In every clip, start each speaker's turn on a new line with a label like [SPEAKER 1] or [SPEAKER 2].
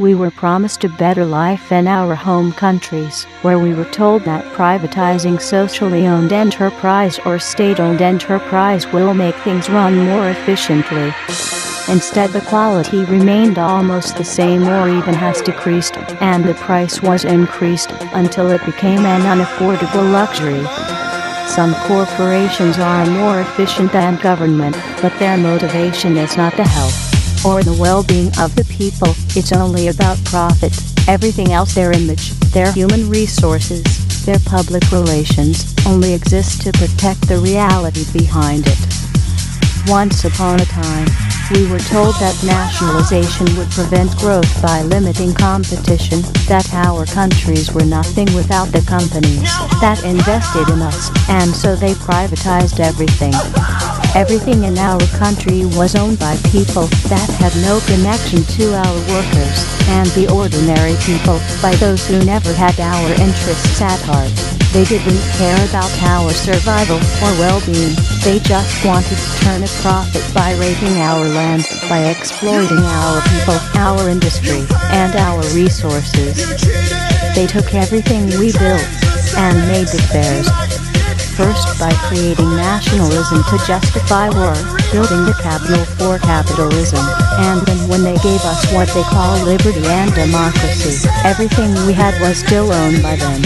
[SPEAKER 1] We were promised a better life in our home countries, where we were told that privatizing socially owned enterprise or state-owned enterprise will make things run more efficiently. Instead, the quality remained almost the same or even has decreased, and the price was increased until it became an unaffordable luxury. Some corporations are more efficient than government, but their motivation is not the health or the well-being of the people. It's only about profit. Everything else, their image, their human resources, their public relations, only exist to protect the reality behind it. Once upon a time, we were told that nationalization would prevent growth by limiting competition, that our countries were nothing without the companies that invested in us, and so they privatized everything. Everything in our country was owned by people that had no connection to our workers, and the ordinary people, by those who never had our interests at heart. They didn't care about our survival or well-being. They just wanted to turn a profit by raping our land, by exploiting our people, our industry, and our resources. They took everything we built and made it theirs. First, by creating nationalism to justify war, building the capital for capitalism, and then when they gave us what they call liberty and democracy, everything we had was still owned by them.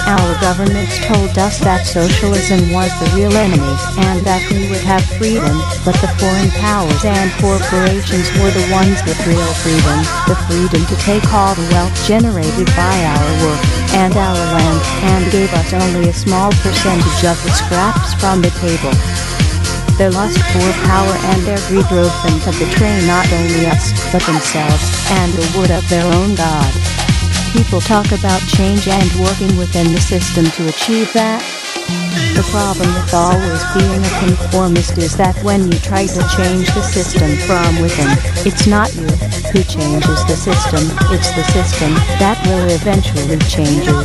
[SPEAKER 1] Our governments told us that socialism was the real enemy, and that we would have freedom, but the foreign powers and corporations were the ones with real freedom, the freedom to take all the wealth generated by our work and our land, and gave us only a small percentage of the scraps from the table. Their lust for power and their greed drove them to betray not only us, but themselves, and the word of their own God. People talk about change and working within the system to achieve that. The problem with always being a conformist is that when you try to change the system from within, it's not you who changes the system, it's the system that will eventually change you.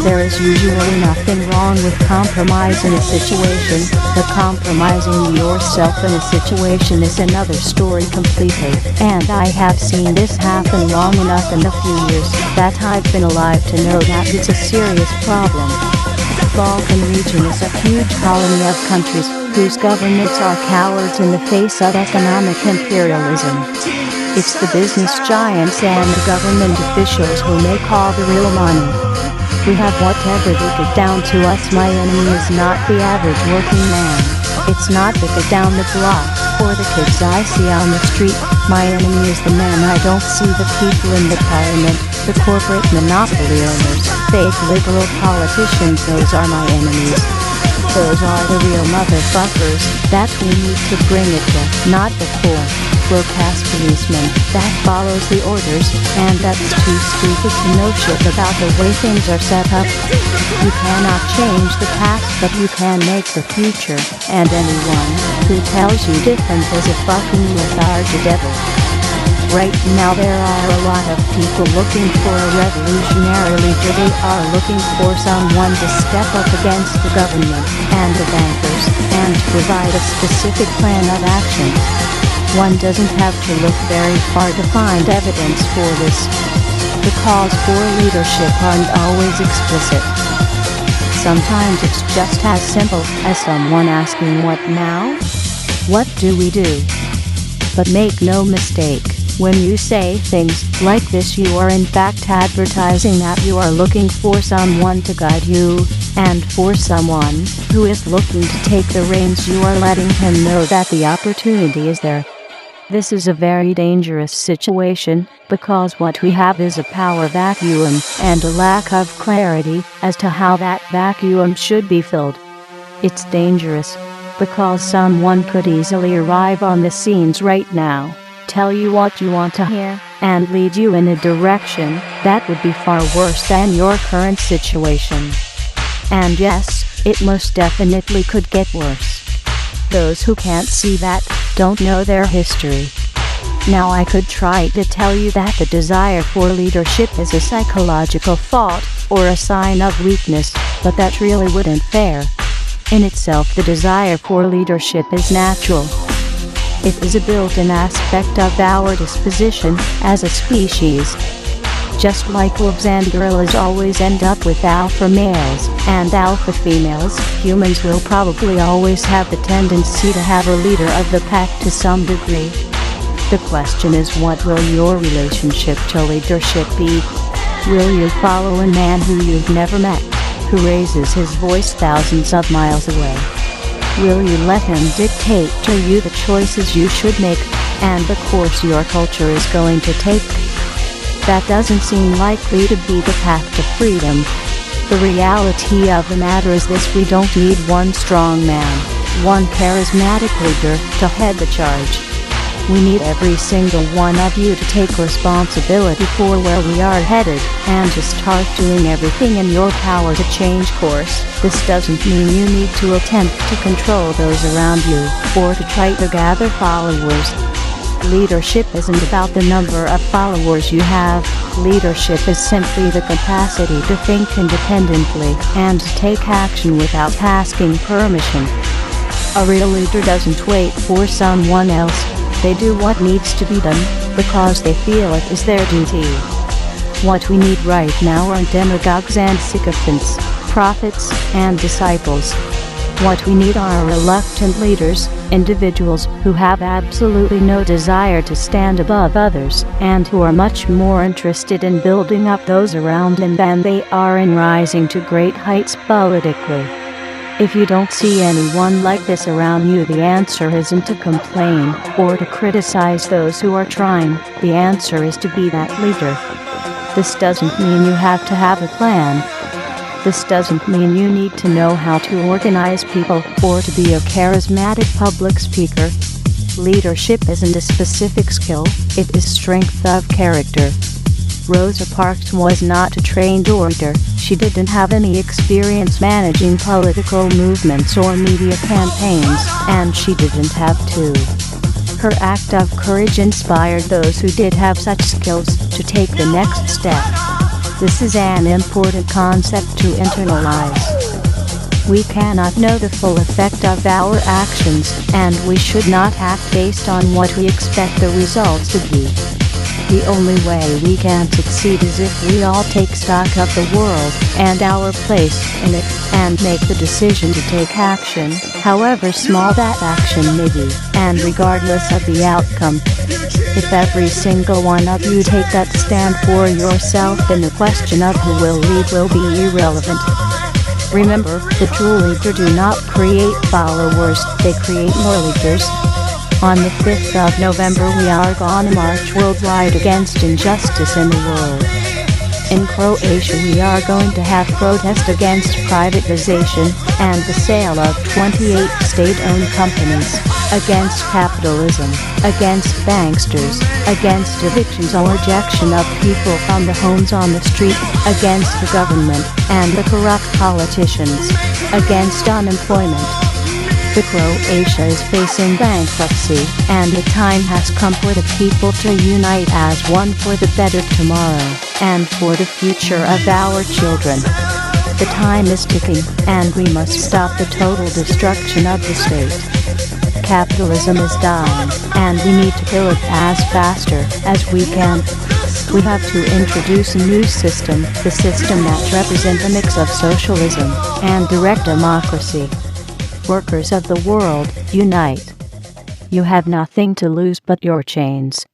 [SPEAKER 1] There is usually nothing wrong with compromise in a situation, but compromising yourself in a situation is another story completely, and I have seen this happen long enough in the few years that I've been alive to know that it's a serious problem. The Balkan region is a huge colony of countries whose governments are cowards in the face of economic imperialism. It's the business giants and the government officials who make all the real money. We have whatever they get down to us. My enemy is not the average working man. It's not the kid down the block, or the kids I see on the street. My enemy is the man I don't see, the people in the parliament, the corporate monopoly owners, fake liberal politicians. Those are my enemies. Those are the real motherfuckers that we need to bring it to, not the poor, broke-ass policeman that follows the orders and that's too stupid to know shit about the way things are set up. You cannot change the past, but you can make the future, and anyone who tells you different is a fucking lethargic devil. Right now there are a lot of people looking for a revolutionary leader. They are looking for someone to step up against the government and the bankers, and to provide a specific plan of action. One doesn't have to look very far to find evidence for this. The calls for leadership aren't always explicit. Sometimes it's just as simple as someone asking, "What now? What do we do?" But make no mistake, when you say things like this, you are in fact advertising that you are looking for someone to guide you, and for someone who is looking to take the reins, you are letting him know that the opportunity is there. This is a very dangerous situation, because what we have is a power vacuum and a lack of clarity as to how that vacuum should be filled. It's dangerous because someone could easily arrive on the scenes right now, tell you what you want to hear, and lead you in a direction that would be far worse than your current situation. And yes, it most definitely could get worse. Those who can't see that don't know their history. Now I could try to tell you that the desire for leadership is a psychological fault or a sign of weakness, but that really wouldn't fair. In itself, the desire for leadership is natural. It is a built-in aspect of our disposition as a species. Just like wolves and gorillas always end up with alpha males and alpha females, humans will probably always have the tendency to have a leader of the pack to some degree. The question is, what will your relationship to leadership be? Will you follow a man who you've never met, who raises his voice thousands of miles away? Will you let him dictate to you the choices you should make, and the course your culture is going to take? That doesn't seem likely to be the path to freedom. The reality of the matter is this: we don't need one strong man, one charismatic leader, to head the charge. We need every single one of you to take responsibility for where we are headed, and to start doing everything in your power to change course. This doesn't mean you need to attempt to control those around you, or to try to gather followers. Leadership isn't about the number of followers you have. Leadership is simply the capacity to think independently and to take action without asking permission. A real leader doesn't wait for someone else. They do what needs to be done because they feel it is their duty. What we need right now are demagogues and sycophants, prophets and disciples. What we need are reluctant leaders, individuals who have absolutely no desire to stand above others, and who are much more interested in building up those around them than they are in rising to great heights politically. If you don't see anyone like this around you, the answer isn't to complain or to criticize those who are trying. The answer is to be that leader. This doesn't mean you have to have a plan. This doesn't mean you need to know how to organize people or to be a charismatic public speaker. Leadership isn't a specific skill, it is strength of character. Rosa Parks was not a trained orator. She didn't have any experience managing political movements or media campaigns, and she didn't have to. Her act of courage inspired those who did have such skills to take the next step. This is an important concept to internalize. We cannot know the full effect of our actions, and we should not act based on what we expect the results to be. The only way we can succeed is if we all take stock of the world and our place in it, and make the decision to take action, however small that action may be, and regardless of the outcome. If every single one of you take that stand for yourself, then the question of who will lead will be irrelevant. Remember, the true leader do not create followers, they create more leaders. On the 5th of November we are gonna march worldwide against injustice in the world. In Croatia we are going to have protest against privatization and the sale of 28 state-owned companies, against capitalism, against banksters, against evictions or ejection of people from the homes on the street, against the government and the corrupt politicians, against unemployment. The Croatia is facing bankruptcy, and the time has come for the people to unite as one for the better tomorrow, and for the future of our children. The time is ticking, and we must stop the total destruction of the state. Capitalism is dying, and we need to kill it as faster as we can. We have to introduce a new system, the system that represents a mix of socialism and direct democracy. Workers of the world, unite. You have nothing to lose but your chains.